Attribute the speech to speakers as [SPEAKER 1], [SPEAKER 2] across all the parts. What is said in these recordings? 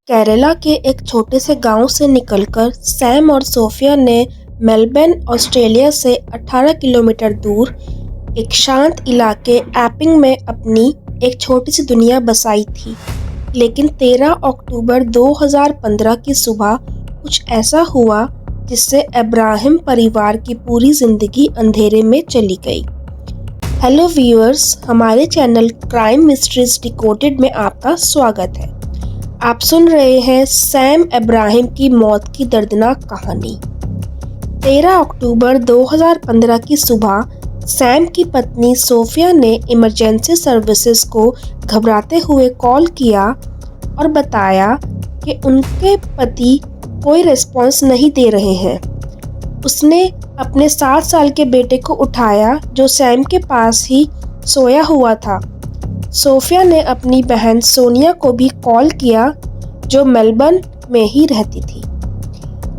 [SPEAKER 1] केरला के एक छोटे से गांव से निकलकर सैम और सोफिया ने मेलबर्न, ऑस्ट्रेलिया से 18 किलोमीटर दूर एक शांत इलाके एपिंग में अपनी एक छोटी सी दुनिया बसाई थी। लेकिन 13 अक्टूबर 2015 की सुबह कुछ ऐसा हुआ जिससे अब्राहम परिवार की पूरी जिंदगी अंधेरे में चली गई। हेलो व्यूअर्स, हमारे चैनल क्राइम मिस्ट्रीज डिकोडेड में आपका स्वागत है। आप सुन रहे हैं सैम अब्राहम की मौत की दर्दनाक कहानी। 13 अक्टूबर 2015 की सुबह सैम की पत्नी सोफिया ने इमरजेंसी सर्विसेज को घबराते हुए कॉल किया और बताया कि उनके पति कोई रिस्पॉन्स नहीं दे रहे हैं। उसने अपने 7 साल के बेटे को उठाया जो सैम के पास ही सोया हुआ था। सोफिया ने अपनी बहन सोनिया को भी कॉल किया जो मेलबर्न में ही रहती थी।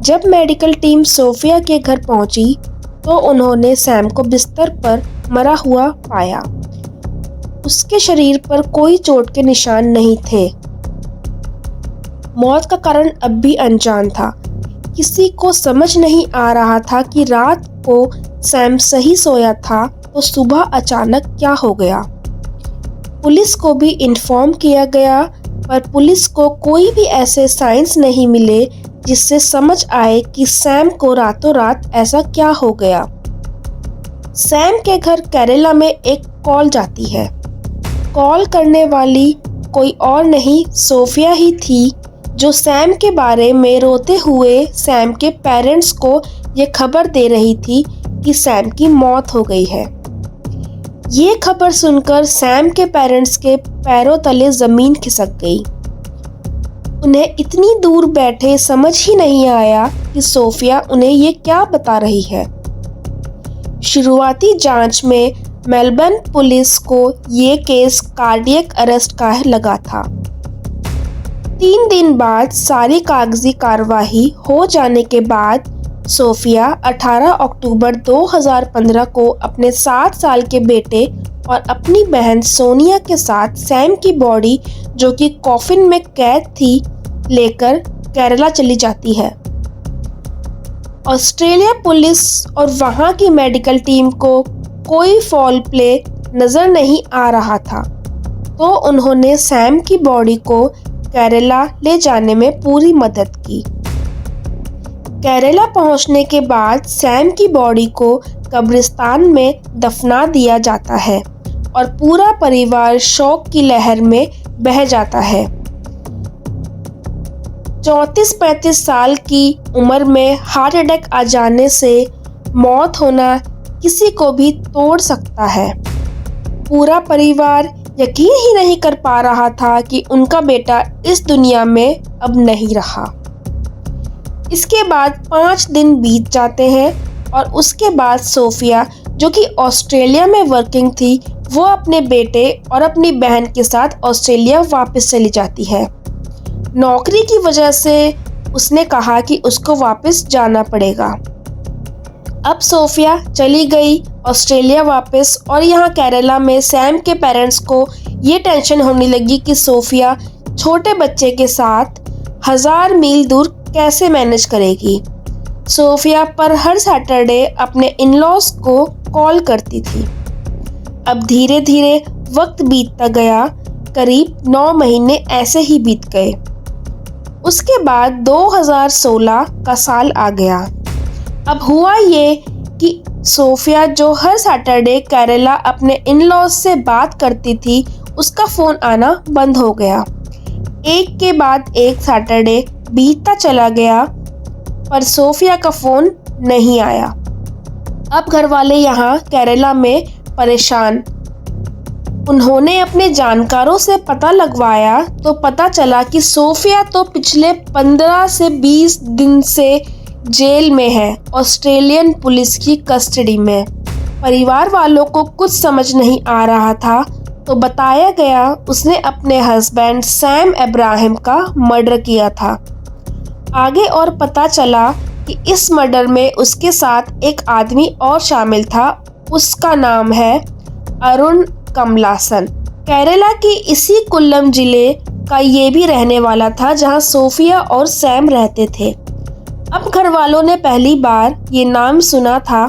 [SPEAKER 1] जब मेडिकल टीम सोफिया के घर पहुंची तो उन्होंने सैम को बिस्तर पर मरा हुआ पाया। उसके शरीर पर कोई चोट के निशान नहीं थे। मौत का कारण अब भी अनजान था। किसी को समझ नहीं आ रहा था कि रात को सैम सही सोया था तो सुबह अचानक क्या हो गया। पुलिस को भी इन्फॉर्म किया गया पर पुलिस को कोई भी ऐसे साइंस नहीं मिले जिससे समझ आए कि सैम को रातों रात ऐसा क्या हो गया। सैम के घर केरला में एक कॉल जाती है। कॉल करने वाली कोई और नहीं सोफिया ही थी जो सैम के बारे में रोते हुए सैम के पेरेंट्स को ये खबर दे रही थी कि सैम की मौत हो गई है। ये खबर सुनकर सैम के पेरेंट्स के पैरों तले जमीन खिसक गई। उन्हें इतनी दूर बैठे समझ ही नहीं आया कि सोफिया उन्हें ये क्या बता रही है। शुरुआती जांच में मेलबर्न पुलिस को ये केस कार्डियक अरेस्ट का लगा था। 3 दिन बाद सारी कागजी कार्रवाई हो जाने के बाद सोफिया 18 अक्टूबर 2015 को अपने 7 साल के बेटे और अपनी बहन सोनिया के साथ सैम की बॉडी जो कि कॉफिन में कैद थी लेकर केरला चली जाती है। ऑस्ट्रेलिया पुलिस और वहां की मेडिकल टीम को कोई फाउल प्ले नजर नहीं आ रहा था तो उन्होंने सैम की बॉडी को केरला ले जाने में पूरी मदद की। केरला पहुंचने के बाद सैम की बॉडी को कब्रिस्तान में दफना दिया जाता है और पूरा परिवार शोक की लहर में बह जाता है। 34-35 साल की उम्र में हार्ट अटैक आ जाने से मौत होना किसी को भी तोड़ सकता है। पूरा परिवार यकीन ही नहीं कर पा रहा था कि उनका बेटा इस दुनिया में अब नहीं रहा। इसके बाद 5 दिन बीत जाते हैं और उसके बाद सोफिया जो कि ऑस्ट्रेलिया में वर्किंग थी वो अपने बेटे और अपनी बहन के साथ ऑस्ट्रेलिया वापस चली जाती है। नौकरी की वजह से उसने कहा कि उसको वापस जाना पड़ेगा। अब सोफिया चली गई ऑस्ट्रेलिया वापस और यहाँ केरला में सैम के पेरेंट्स को ये टेंशन होने लगी कि सोफिया छोटे बच्चे के साथ 1000 मील दूर कैसे मैनेज करेगी। सोफिया पर हर सैटरडे अपने इन-लॉज को कॉल करती थी। अब धीरे धीरे वक्त बीतता गया। करीब 9 महीने ऐसे ही बीत गए। उसके बाद 2016 का साल आ गया। अब हुआ ये कि सोफिया जो हर सैटरडे केरला अपने इन-लॉज से बात करती थी उसका फ़ोन आना बंद हो गया। एक के बाद एक सैटरडे बीतता चला गया पर सोफिया का फ़ोन नहीं आया। अब घर वाले यहाँ केरला में परेशान। उन्होंने अपने जानकारों से पता लगवाया तो पता चला कि सोफिया तो पिछले 15 से 20 दिन से जेल में है, ऑस्ट्रेलियन पुलिस की कस्टडी में। परिवार वालों को कुछ समझ नहीं आ रहा था तो बताया गया उसने अपने हस्बैंड सैम अब्राहम का मर्डर किया था। आगे और पता चला कि इस मर्डर में उसके साथ एक आदमी और शामिल था। उसका नाम है अरुण कमलासन। केरला की इसी कोल्लम जिले का ये भी रहने वाला था जहां सोफिया और सैम रहते थे। अब घर वालों ने पहली बार ये नाम सुना था।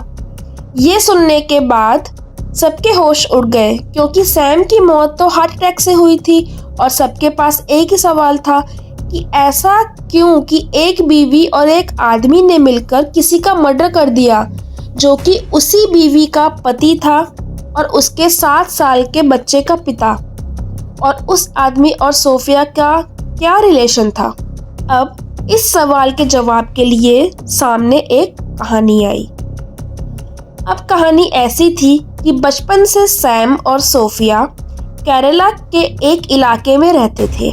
[SPEAKER 1] ये सुनने के बाद सबके होश उड़ गए, क्योंकि सैम की मौत तो हार्ट अटैक से हुई थी और सबके पास एक ही सवाल था कि ऐसा क्यों कि एक बीवी और एक आदमी ने मिलकर किसी का मर्डर कर दिया, जो कि उसी बीवी का पति था और उसके 7 साल के बच्चे का पिता। और उस आदमी और सोफिया का क्या रिलेशन था? अब इस सवाल के जवाब के लिए सामने एक कहानी आई। अब कहानी ऐसी थी कि बचपन से सैम और सोफिया केरला के एक इलाके में रहते थे।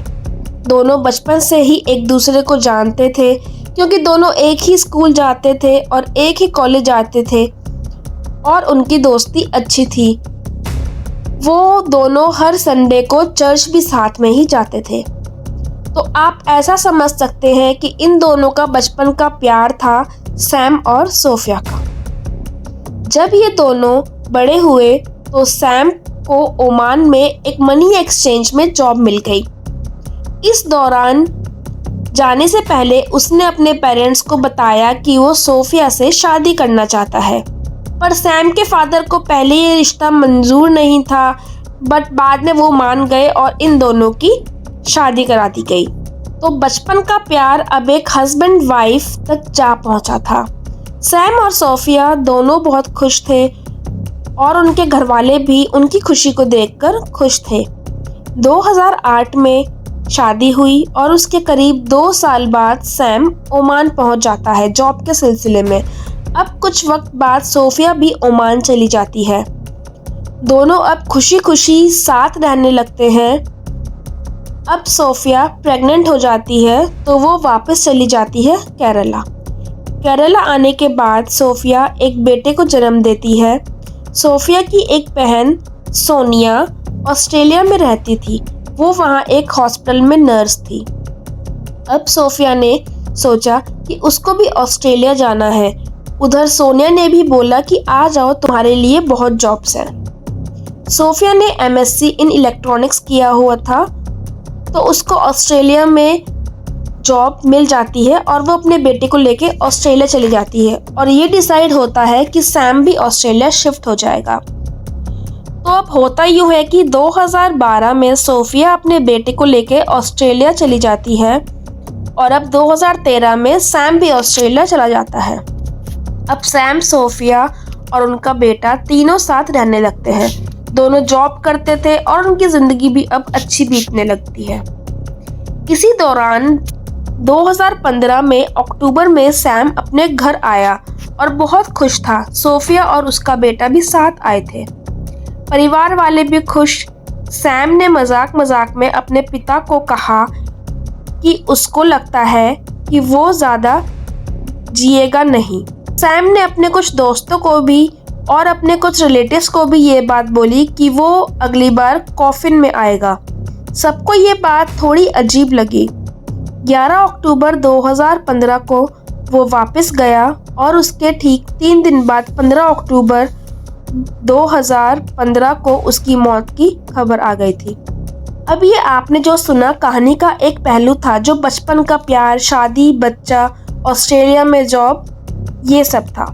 [SPEAKER 1] दोनों बचपन से ही एक दूसरे को जानते थे, क्योंकि दोनों एक ही स्कूल जाते थे और एक ही कॉलेज जाते थे और उनकी दोस्ती अच्छी थी। वो दोनों हर संडे को चर्च भी साथ में ही जाते थे। तो आप ऐसा समझ सकते हैं कि इन दोनों का बचपन का प्यार था, सैम और सोफिया का। जब ये दोनों बड़े हुए तो सैम को ओमान में एक मनी एक्सचेंज में जॉब मिल गई। इस दौरान जाने से पहले उसने अपने पेरेंट्स को बताया कि वो सोफिया से शादी करना चाहता है, पर सैम के फादर को पहले ये रिश्ता मंजूर नहीं था, बट बाद में वो मान गए और इन दोनों की शादी करा दी गई। तो बचपन का प्यार अब एक हस्बैंड वाइफ तक जा पहुंचा था। सैम और सोफिया दोनों बहुत खुश थे और उनके घरवाले भी उनकी खुशी को देखकर खुश थे। 2008 में शादी हुई और उसके करीब 2 साल बाद सैम ओमान पहुंच जाता है जॉब के सिलसिले में। अब कुछ वक्त बाद सोफिया भी ओमान चली जाती है। दोनों अब खुशी खुशी साथ रहने लगते हैं। अब सोफिया प्रेग्नेंट हो जाती है तो वो वापस चली जाती है केरला। केरला आने के बाद सोफिया एक बेटे को जन्म देती है। सोफिया की एक बहन सोनिया ऑस्ट्रेलिया में रहती थी। वो वहाँ एक हॉस्पिटल में नर्स थी। अब सोफिया ने सोचा कि उसको भी ऑस्ट्रेलिया जाना है। उधर सोनिया ने भी बोला कि आ जाओ, तुम्हारे लिए बहुत जॉब्स हैं। सोफिया ने MSc इन इलेक्ट्रॉनिक्स किया हुआ था, तो उसको ऑस्ट्रेलिया में जॉब मिल जाती है और वो अपने बेटे को लेके ऑस्ट्रेलिया चली जाती है। और ये डिसाइड होता है कि सैम भी ऑस्ट्रेलिया शिफ्ट हो जाएगा। तो अब होता यूँ है कि 2012 में सोफिया अपने बेटे को लेके ऑस्ट्रेलिया चली जाती है और अब 2013 में सैम भी ऑस्ट्रेलिया चला जाता है। अब सैम, सोफिया और उनका बेटा तीनों साथ रहने लगते हैं। दोनों जॉब करते थे और उनकी ज़िंदगी भी अब अच्छी बीतने लगती है। इसी दौरान 2015 में अक्टूबर में सैम अपने घर आया और बहुत खुश था। सोफिया और उसका बेटा भी साथ आए थे। परिवार वाले भी खुश। सैम ने मजाक मजाक में अपने पिता को कहा कि उसको लगता है कि वो ज़्यादा जिएगा नहीं। सैम ने अपने कुछ दोस्तों को भी और अपने कुछ रिलेटिव्स को भी ये बात बोली कि वो अगली बार कॉफिन में आएगा। सबको ये बात थोड़ी अजीब लगी। 11 अक्टूबर 2015 को वो वापस गया और उसके ठीक 3 दिन बाद 15 अक्टूबर 2015 को उसकी मौत की खबर आ गई थी। अब ये आपने जो सुना कहानी का एक पहलू था, जो बचपन का प्यार, शादी, बच्चा, ऑस्ट्रेलिया में जॉब, ये सब था।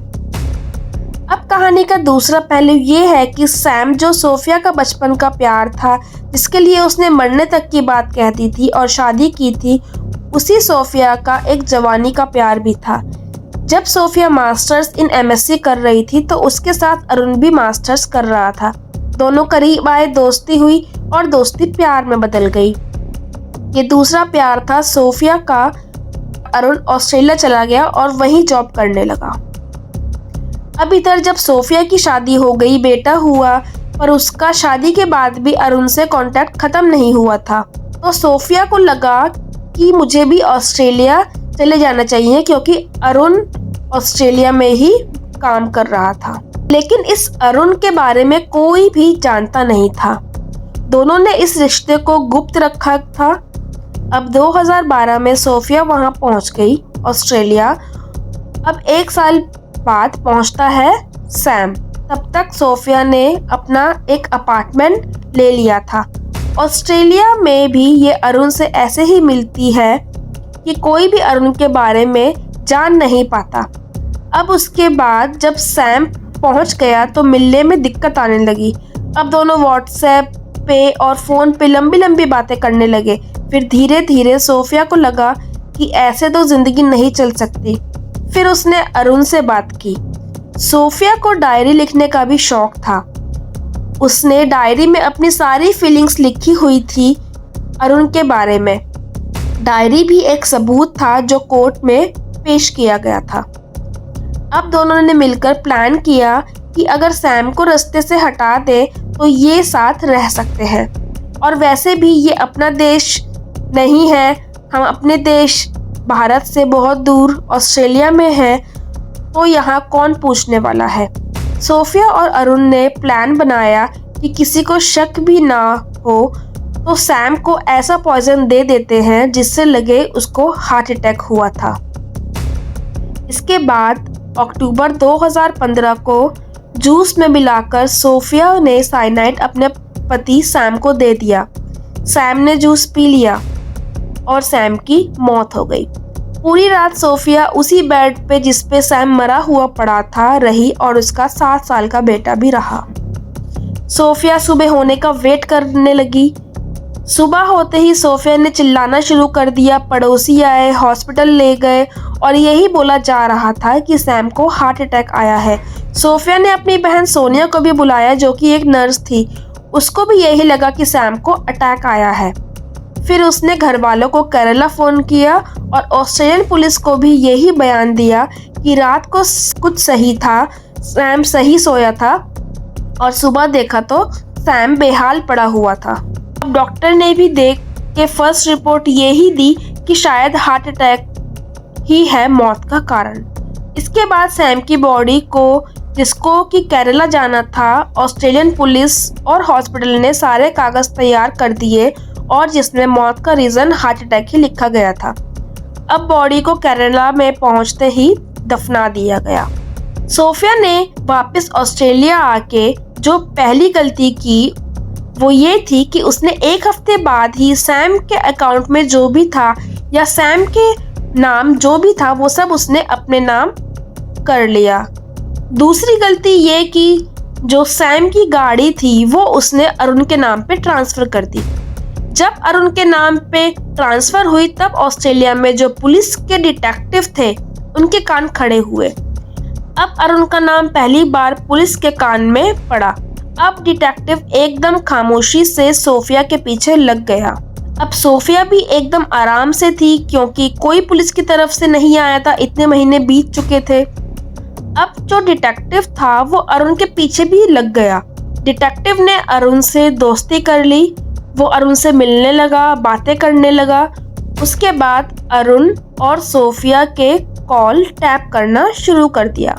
[SPEAKER 1] अब कहानी का दूसरा पहलू ये है कि सैम, जो सोफिया का बचपन का प्यार था, जिसके लिए उसने मरने तक की बात कहती थी और शादी की थी, उसी सोफिया का एक जवानी का प्यार भी था। जब सोफिया मास्टर्स इन MSc कर रही थी तो उसके साथ अरुण भी मास्टर्स कर रहा था। दोनों करीब आए, दोस्ती हुई और दोस्ती प्यार में बदल गई। ये दूसरा प्यार था सोफिया का। अरुण ऑस्ट्रेलिया चला गया और वहीं जॉब करने लगा। अब इधर जब सोफिया की शादी हो गई, बेटा हुआ, पर उसका शादी के बाद भी अरुण से कांटेक्ट खत्म नहीं हुआ था। तो सोफिया को लगा कि मुझे भी ऑस्ट्रेलिया चले जाना चाहिए, क्योंकि अरुण ऑस्ट्रेलिया में ही काम कर रहा था। लेकिन इस अरुण के बारे में कोई भी जानता नहीं था। दोनों ने इस रिश्ते को गुप्त रखा था। अब 2012 में सोफिया वहां पहुंच गई ऑस्ट्रेलिया। अब 1 साल बाद पहुंचता है सैम। तब तक सोफिया ने अपना एक अपार्टमेंट ले लिया था ऑस्ट्रेलिया में भी ये अरुण से ऐसे ही मिलती है कि कोई भी अरुण के बारे में जान नहीं पाता। अब उसके बाद जब सैम पहुंच गया तो मिलने में दिक्कत आने लगी। अब दोनों व्हाट्सएप पे और फ़ोन पे लंबी लंबी बातें करने लगे। फिर धीरे धीरे सोफिया को लगा कि ऐसे तो ज़िंदगी नहीं चल सकती। फिर उसने अरुण से बात की। सोफिया को डायरी लिखने का भी शौक था। उसने डायरी में अपनी सारी फीलिंग्स लिखी हुई थी अरुण के बारे में। डायरी भी एक सबूत था जो कोर्ट में पेश किया गया था। अब दोनों ने मिलकर प्लान किया कि अगर सैम को रास्ते से हटा दे तो ये साथ रह सकते हैं। और वैसे भी ये अपना देश नहीं है, हम अपने देश भारत से बहुत दूर ऑस्ट्रेलिया में हैं, तो यहाँ कौन पूछने वाला है। सोफिया और अरुण ने प्लान बनाया कि किसी को शक भी ना हो तो सैम को ऐसा पॉइजन दे देते हैं जिससे लगे उसको हार्ट अटैक हुआ था। इसके बाद अक्टूबर 2015 को जूस में मिलाकर सोफिया ने साइनाइड अपने पति सैम को दे दिया। सैम ने जूस पी लिया और सैम की मौत हो गई। पूरी रात सोफिया उसी बेड पे जिस पे सैम मरा हुआ पड़ा था रही और उसका 7 साल का बेटा भी रहा। सोफिया सुबह होने का वेट करने लगी। सुबह होते ही सोफिया ने चिल्लाना शुरू कर दिया। पड़ोसी आए, हॉस्पिटल ले गए और यही बोला जा रहा था कि सैम को हार्ट अटैक आया है। सोफिया ने अपनी बहन सोनिया को भी बुलाया जो कि एक नर्स थी। उसको भी यही लगा कि सैम को अटैक आया है। फिर उसने घर वालों को केरला फ़ोन किया और ऑस्ट्रेलियन पुलिस को भी यही बयान दिया कि रात को कुछ सही था, सैम सही सोया था और सुबह देखा तो सैम बेहाल पड़ा हुआ था। अब डॉक्टर ने भी देख के फर्स्ट रिपोर्ट यही दी कि शायद हार्ट अटैक ही है मौत का कारण। इसके बाद सैम की बॉडी को जिसको कि केरला जाना था, ऑस्ट्रेलियन पुलिस और हॉस्पिटल ने सारे कागज तैयार कर दिए और जिसमें मौत का रीज़न हार्ट अटैक ही लिखा गया था। अब बॉडी को केरला में पहुंचते ही दफना दिया गया। सोफिया ने वापस ऑस्ट्रेलिया आके जो पहली गलती की वो ये थी कि उसने एक हफ्ते बाद ही सैम के अकाउंट में जो भी था या सैम के नाम जो भी था वो सब उसने अपने नाम कर लिया। दूसरी गलती ये कि जो सैम की गाड़ी थी वो उसने अरुण के नाम पे ट्रांसफ़र कर दी। जब अरुण के नाम पे ट्रांसफ़र हुई तब ऑस्ट्रेलिया में जो पुलिस के डिटेक्टिव थे उनके कान खड़े हुए। अब अरुण का नाम पहली बार पुलिस के कान में पड़ा। अब डिटेक्टिव एकदम खामोशी से सोफिया के पीछे लग गया। अब सोफिया भी एकदम आराम से थी क्योंकि कोई पुलिस की तरफ से नहीं आया था, इतने महीने बीत चुके थे। अब जो डिटेक्टिव था वो अरुण के पीछे भी लग गया। डिटेक्टिव ने अरुण से दोस्ती कर ली, वो अरुण से मिलने लगा, बातें करने लगा। उसके बाद अरुण और सोफिया के कॉल टैप करना शुरू कर दिया।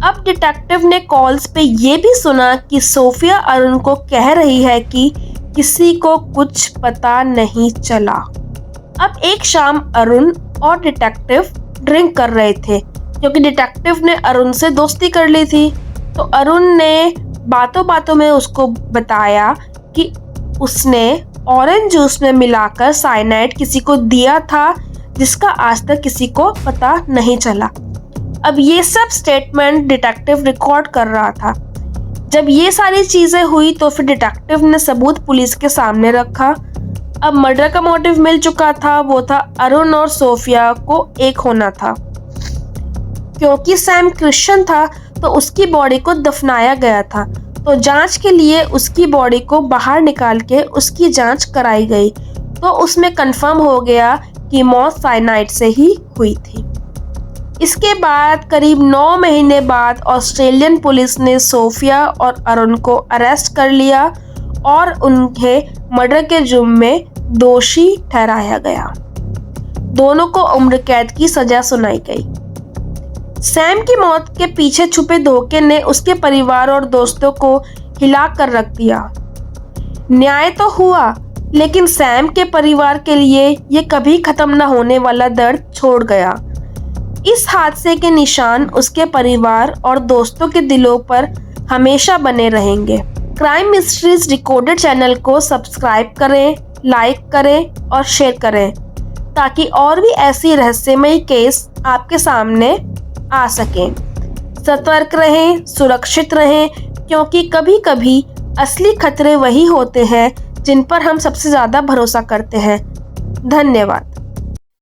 [SPEAKER 1] अब डिटेक्टिव ने कॉल्स पे ये भी सुना कि सोफिया अरुण को कह रही है कि किसी को कुछ पता नहीं चला। अब एक शाम अरुण और डिटेक्टिव ड्रिंक कर रहे थे क्योंकि डिटेक्टिव ने अरुण से दोस्ती कर ली थी। तो अरुण ने बातों बातों में उसको बताया कि उसने ऑरेंज जूस में मिलाकर साइनाइड किसी को दिया था जिसका आज तक किसी को पता नहीं चला। अब ये सब स्टेटमेंट डिटेक्टिव रिकॉर्ड कर रहा था। जब ये सारी चीज़ें हुई तो फिर डिटेक्टिव ने सबूत पुलिस के सामने रखा। अब मर्डर का मोटिव मिल चुका था, वो था अरुण और सोफिया को एक होना था। क्योंकि सैम क्रिश्चियन था तो उसकी बॉडी को दफनाया गया था, तो जांच के लिए उसकी बॉडी को बाहर निकाल के उसकी जांच कराई गई तो उसमें कंफर्म हो गया कि मौत साइनाइड से ही हुई थी। इसके बाद करीब 9 महीने बाद ऑस्ट्रेलियन पुलिस ने सोफिया और अरुण को अरेस्ट कर लिया और उन्हें मर्डर के जुर्म में दोषी ठहराया गया। दोनों को उम्र कैद की सजा सुनाई गई। सैम की मौत के पीछे छुपे धोखे ने उसके परिवार और दोस्तों को हिला कर रख दिया। न्याय तो हुआ लेकिन सैम के परिवार के लिए ये कभी खत्म न होने वाला दर्द छोड़ गया। इस हादसे के निशान उसके परिवार और दोस्तों के दिलों पर हमेशा बने रहेंगे। क्राइम मिस्ट्रीज डिकोडेड चैनल को सब्सक्राइब करें, लाइक करें और शेयर करें ताकि और भी ऐसी रहस्यमयी केस आपके सामने आ सकें। सतर्क रहें, सुरक्षित रहें, क्योंकि कभी कभी असली खतरे वही होते हैं जिन पर हम सबसे ज़्यादा भरोसा करते हैं। धन्यवाद।